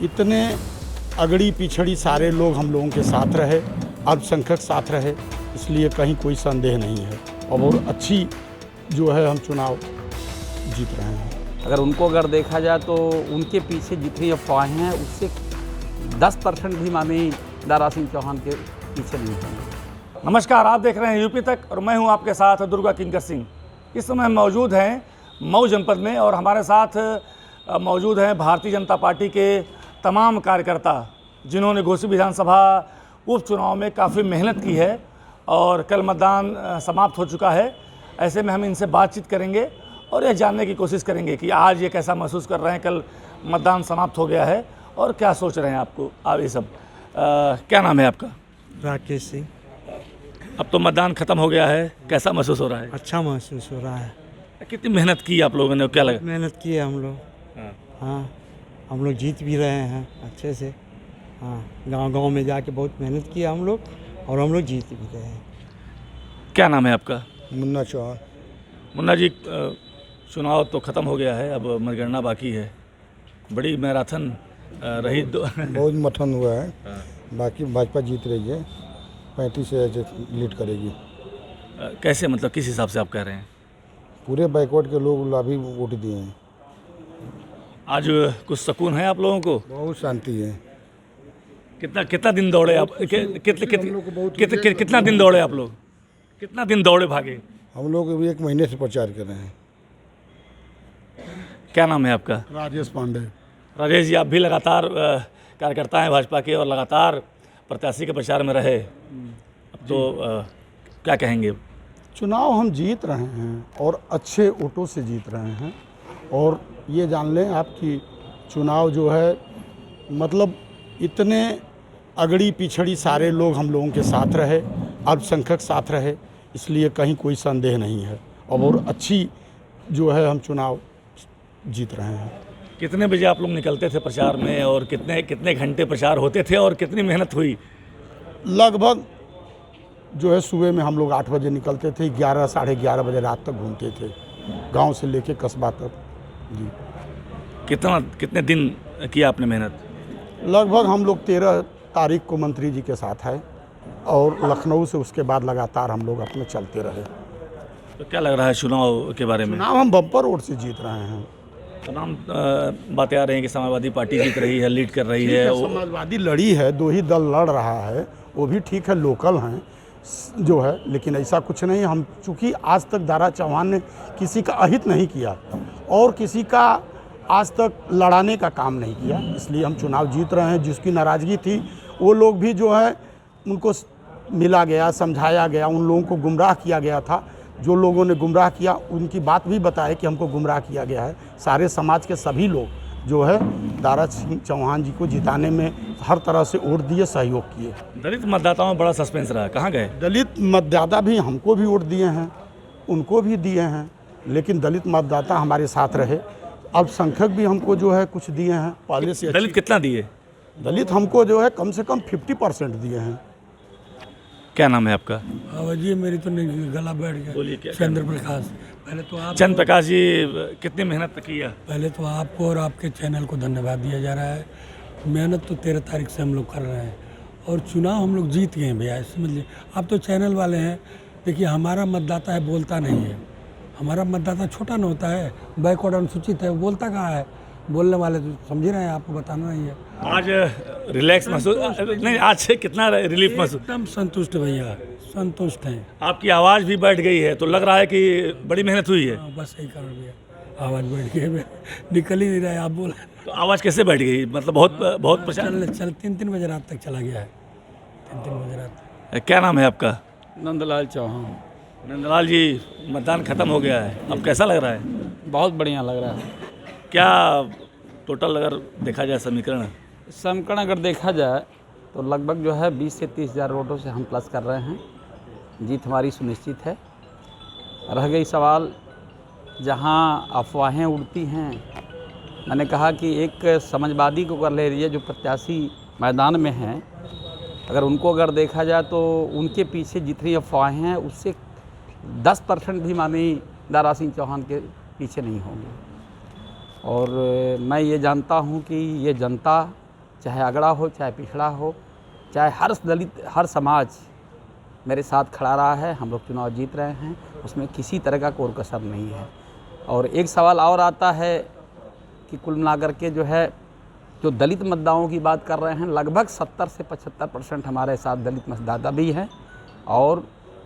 इतने अगड़ी पिछड़ी सारे लोग हम लोगों के साथ रहे, अल्पसंख्यक साथ रहे, इसलिए कहीं कोई संदेह नहीं है और बहुत अच्छी जो है हम चुनाव जीत रहे हैं। अगर देखा जाए तो उनके पीछे जितनी अफवाहें हैं उससे 10% भी माननीय दारा सिंह चौहान के पीछे नहीं हैं। नमस्कार, आप देख रहे हैं यूपी तक और मैं हूं आपके साथ दुर्गा किंकर सिंह। इस समय हम मौजूद हैं मऊ जनपद में और हमारे साथ मौजूद हैं भारतीय जनता पार्टी के तमाम कार्यकर्ता जिन्होंने घोसी विधानसभा उपचुनाव में काफ़ी मेहनत की है और कल मतदान समाप्त हो चुका है। ऐसे में हम इनसे बातचीत करेंगे और यह जानने की कोशिश करेंगे कि आज ये कैसा महसूस कर रहे हैं, कल मतदान समाप्त हो गया है और क्या सोच रहे हैं आपको आप ये सब। क्या नाम है आपका? राकेश सिंह। अब तो मतदान खत्म हो गया है, कैसा महसूस हो रहा है? अच्छा महसूस हो रहा है। कितनी मेहनत की आप लोगों ने, क्या लगा? मेहनत की है हम लोग। हाँ, हम लोग जीत भी रहे हैं अच्छे से। हाँ, गांव में जाके बहुत मेहनत की हम लोग और हम लोग जीत भी रहे हैं। क्या नाम है आपका? मुन्ना चौहान। मुन्ना जी, चुनाव तो ख़त्म हो गया है, अब मतगणना बाकी है। बड़ी मैराथन रही बहुत मथन हुआ है। बाकी भाजपा जीत रही है, 35 से लीड करेगी। कैसे, मतलब किस हिसाब से आप कह रहे हैं? पूरे बैकवर्ड के लोग अभी वोट दिए हैं। आज कुछ सुकून है आप लोगों को? बहुत शांति है। कितना दिन दौड़े आप? कितना दिन दौड़े आप लोग? कितना दिन दौड़े भागे? हम लोग अभी 1 महीने से प्रचार कर रहे हैं। क्या नाम है आपका? राजेश पांडे। राजेश जी, आप भी लगातार कार्यकर्ता हैं भाजपा के और लगातार प्रत्याशी के प्रचार में रहे, अब तो क्या कहेंगे? चुनाव हम जीत रहे हैं और अच्छे वोटों से जीत रहे हैं और ये जान लें आप कि चुनाव जो है मतलब इतने अगड़ी पिछड़ी सारे लोग हम लोगों के साथ रहे, अल्पसंख्यक साथ रहे, इसलिए कहीं कोई संदेह नहीं है और बहुत अच्छी जो है हम चुनाव जीत रहे हैं। कितने बजे आप लोग निकलते थे प्रचार में और कितने घंटे प्रचार होते थे और कितनी मेहनत हुई? लगभग जो है सुबह में हम लोग 8 बजे निकलते थे, 11 साढ़े 11 बजे रात तक घूमते थे, गांव से लेके कस्बा तक। जी। कितने दिन किया आपने मेहनत? लगभग हम लोग 13 तारीख को मंत्री जी के साथ आए और लखनऊ से उसके बाद लगातार हम लोग अपने चलते रहे। तो क्या लग रहा है चुनाव के बारे में? चुनाव हम बम्पर वोट से जीत रहे हैं। तमाम बातें आ रही हैं कि समाजवादी पार्टी जीत रही है, लीड कर रही है। समाजवादी लड़ी है, 2 ही दल लड़ रहा है, वो भी ठीक है, लोकल हैं जो है, लेकिन ऐसा कुछ नहीं। हम चूँकि आज तक दारा चौहान ने किसी का अहित नहीं किया और किसी का आज तक लड़ाने का काम नहीं किया, इसलिए हम चुनाव जीत रहे हैं। जिसकी नाराज़गी थी वो लोग भी जो है उनको मिला गया, समझाया गया, उन लोगों को गुमराह किया गया था। जो लोगों ने गुमराह किया उनकी बात भी बताए कि हमको गुमराह किया गया है। सारे समाज के सभी लोग जो है दारा सिंह चौहान जी को जिताने में हर तरह से वोट दिए, सहयोग किए। दलित मतदाताओं में बड़ा सस्पेंस रहा, कहाँ गए? दलित मतदाता भी हमको भी वोट दिए हैं, उनको भी दिए हैं, लेकिन दलित मतदाता हमारे साथ रहे। अल्पसंख्यक भी हमको जो है कुछ दिए हैं पहले से। दलित कितना दिए? दलित हमको जो है कम से कम 50% दिए हैं। क्या नाम है आपका? आवाज़ मेरी तो नहीं, गला बैठ गया। बोलिए। क्या? चंद्र प्रकाश। पहले तो आप चंद्र प्रकाश जी, कितनी मेहनत किया? पहले तो आपको और आपके चैनल को धन्यवाद दिया जा रहा है। मेहनत तो 13 तारीख से हम लोग कर रहे हैं और चुनाव हम लोग जीत गए भैया, समझिए। आप तो चैनल वाले हैं, देखिए हमारा मतदाता है बोलता नहीं है। हमारा मतदाता छोटा न होता है, बैकवर्ड अनुसूचित है, वो बोलता कहाँ है? बोलने वाले तो समझ रहे हैं, आपको बताना नहीं है। आज रिलैक्स महसूस नहीं, आज से कितना रिलीफ महसूस? एकदम संतुष्ट भैया, संतुष्ट हैं। आपकी आवाज़ भी बैठ गई है तो लग रहा है कि बड़ी मेहनत हुई है। बस यही कारण भैया, आवाज़ बैठ गई, निकल ही नहीं रहा है। आप बोल तो आवाज़ कैसे बैठ गई? मतलब बहुत प्रचार। चल 3 बजे रात तक चला गया है, 3 बजे रात तक। क्या नाम है आपका? नंदलाल चौहान। नंदलाल जी, मतदान खत्म हो गया है, अब कैसा लग रहा है? बहुत बढ़िया लग रहा है। क्या टोटल अगर देखा जाए समीकरण अगर देखा जाए तो लगभग जो है 20 से 30 हज़ार वोटों से हम प्लस कर रहे हैं, जीत हमारी सुनिश्चित है। रह गई सवाल जहां अफवाहें उड़ती हैं, मैंने कहा कि एक समाजवादी को कर ले रही है जो प्रत्याशी मैदान में हैं, अगर देखा जाए तो उनके पीछे जितनी अफवाहें हैं उससे 10% भी माननीय दारा सिंह चौहान के पीछे नहीं होंगे। और मैं ये जानता हूँ कि ये जनता चाहे अगड़ा हो, चाहे पिछड़ा हो, चाहे हर दलित, हर समाज मेरे साथ खड़ा रहा है। हम लोग चुनाव जीत रहे हैं, उसमें किसी तरह का कोई कसर नहीं है। और एक सवाल और आता है कि कुल मिलाकर के जो है, जो दलित मतदाताओं की बात कर रहे हैं, लगभग 70 से 75% हमारे साथ दलित मतदाता भी हैं और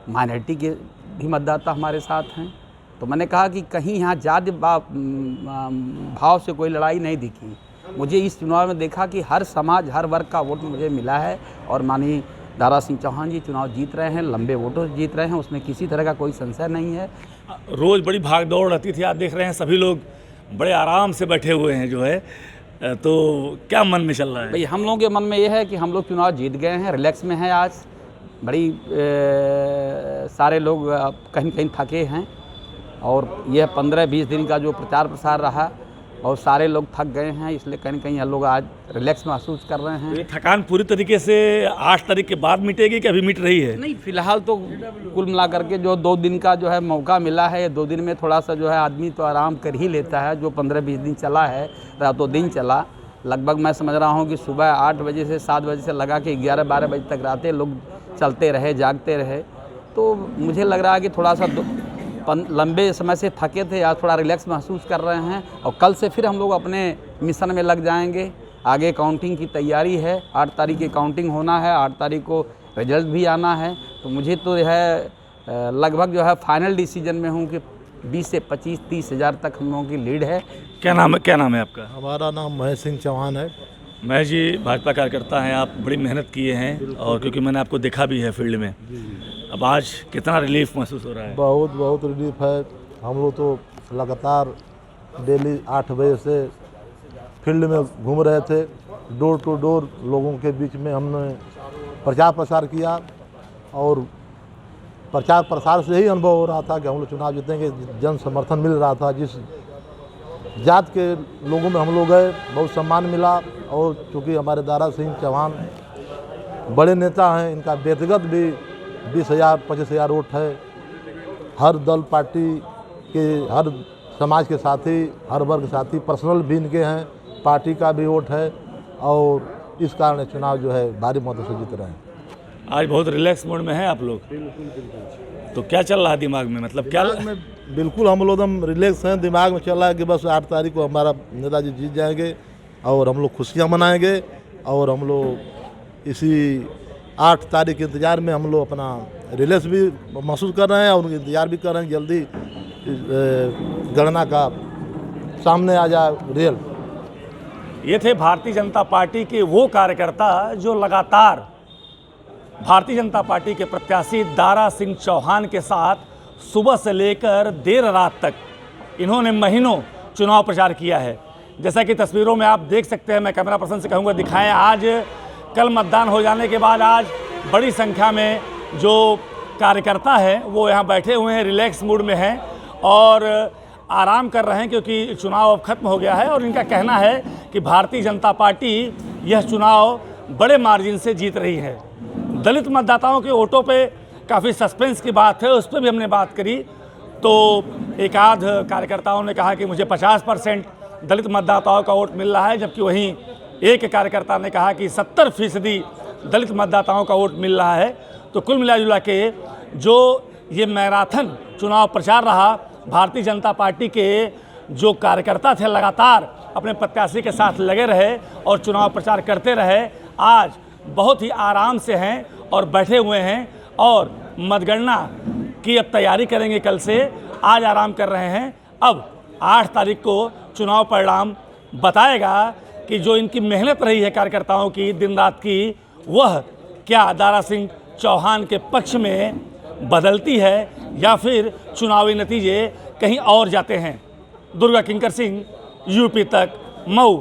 माइनॉरिटी के भी मतदाता हमारे साथ हैं। तो मैंने कहा कि कहीं यहाँ जाति भाव से कोई लड़ाई नहीं दिखी। मुझे इस चुनाव में देखा कि हर समाज, हर वर्ग का वोट मुझे मिला है और माननीय दारा सिंह चौहान जी चुनाव जीत रहे हैं, लंबे वोटों से जीत रहे हैं, उसमें किसी तरह का कोई संशय नहीं है। रोज़ बड़ी भाग दौड़ रहती थी, आप देख रहे हैं सभी लोग बड़े आराम से बैठे हुए हैं जो है, तो क्या मन में चल रहा है? भाई हम लोगों के मन में ये है कि हम लोग चुनाव जीत गए हैं, रिलैक्स में हैं आज। बड़ी सारे लोग कहीं कहीं थके हैं और यह 15-20 दिन का जो प्रचार प्रसार रहा और सारे लोग थक गए हैं, इसलिए कहीं कहीं लोग आज रिलैक्स महसूस कर रहे हैं। ये थकान पूरी तरीके से 8 तारीख के बाद मिटेगी कि अभी मिट रही है? नहीं, फिलहाल तो कुल मिलाकर के जो 2 दिन का जो है मौका मिला है, 2 दिन में थोड़ा सा जो है आदमी तो आराम कर ही लेता है। जो 15-20 दिन चला है, रातों दिन चला, लगभग मैं समझ रहा हूँ कि सुबह 8 बजे से 7 बजे से लगा के 11-12 बजे तक रातें लोग चलते रहे, जागते रहे। तो मुझे लग रहा है कि थोड़ा सा लंबे समय से थके थे, आज थोड़ा रिलैक्स महसूस कर रहे हैं और कल से फिर हम लोग अपने मिशन में लग जाएंगे। आगे काउंटिंग की तैयारी है, 8 तारीख की काउंटिंग होना है, 8 तारीख को रिजल्ट भी आना है। तो मुझे तो है लगभग जो है फाइनल डिसीजन में हूँ कि 20 से 25-30 हज़ार तक हम लोगों की लीड है। क्या नाम है आपका? हमारा नाम महेश सिंह चौहान है। महेश जी भाजपा कार्यकर्ता हैं, आप बड़ी मेहनत किए हैं और क्योंकि मैंने आपको देखा भी है फील्ड में, अब आज कितना रिलीफ महसूस हो रहा है? बहुत रिलीफ है। हम लोग तो लगातार डेली 8 बजे से फील्ड में घूम रहे थे, डोर टू डोर लोगों के बीच में हमने प्रचार प्रसार किया और प्रचार प्रसार से ही अनुभव हो रहा था कि हम लोग चुनाव जीतेंगे। जन समर्थन मिल रहा था, जिस जात के लोगों में हम लोग गए बहुत सम्मान मिला। और चूँकि हमारे दारा सिंह चौहान बड़े नेता हैं, इनका व्यक्तिगत भी 20,000-25,000 वोट है। हर दल पार्टी के, हर समाज के साथी, हर वर्ग के साथी पर्सनल भी इनके हैं, पार्टी का भी वोट है और इस कारण चुनाव जो है भारी मतों से जीत रहे हैं। आज बहुत रिलैक्स मोड में है आप लोग, तो क्या चल रहा है दिमाग में, मतलब क्या? बिल्कुल हम लोग एकदम रिलैक्स हैं। दिमाग में चल रहा है कि बस 8 तारीख को हमारा नेताजी जीत जाएंगे और हम लोग खुशियाँ मनाएंगे और हम लोग इसी 8 तारीख के इंतज़ार में हम लोग अपना रिलैक्स भी महसूस कर रहे हैं और उनका इंतज़ार भी कर रहे हैं जल्दी गणना का सामने आ जाए रिजल्ट। ये थे भारतीय जनता पार्टी के वो कार्यकर्ता जो लगातार भारतीय जनता पार्टी के प्रत्याशी दारा सिंह चौहान के साथ सुबह से लेकर देर रात तक इन्होंने महीनों चुनाव प्रचार किया है। जैसा कि तस्वीरों में आप देख सकते हैं, मैं कैमरा पर्सन से कहूँगा दिखाएं। आज कल मतदान हो जाने के बाद आज बड़ी संख्या में जो कार्यकर्ता हैं वो यहाँ बैठे हुए हैं, रिलैक्स मूड में हैं और आराम कर रहे हैं क्योंकि चुनाव अब खत्म हो गया है। और इनका कहना है कि भारतीय जनता पार्टी यह चुनाव बड़े मार्जिन से जीत रही है। दलित मतदाताओं के वोटों पे काफ़ी सस्पेंस की बात है, उस पर भी हमने बात करी तो एक आध कार्यकर्ताओं ने कहा कि मुझे 50% दलित मतदाताओं का वोट मिल रहा है, जबकि वहीं एक कार्यकर्ता ने कहा कि 70% दलित मतदाताओं का वोट मिल रहा है। तो कुल मिला के जो ये मैराथन चुनाव प्रचार रहा, भारतीय जनता पार्टी के जो कार्यकर्ता थे लगातार अपने प्रत्याशी के साथ लगे रहे और चुनाव प्रचार करते रहे, आज बहुत ही आराम से हैं और बैठे हुए हैं और मतगणना की अब तैयारी करेंगे कल से। आज आराम कर रहे हैं, अब 8 तारीख को चुनाव परिणाम बताएगा कि जो इनकी मेहनत रही है कार्यकर्ताओं की दिन रात की, वह क्या दारा सिंह चौहान के पक्ष में बदलती है या फिर चुनावी नतीजे कहीं और जाते हैं। दुर्गा किंकर सिंह, यूपी तक, मऊ।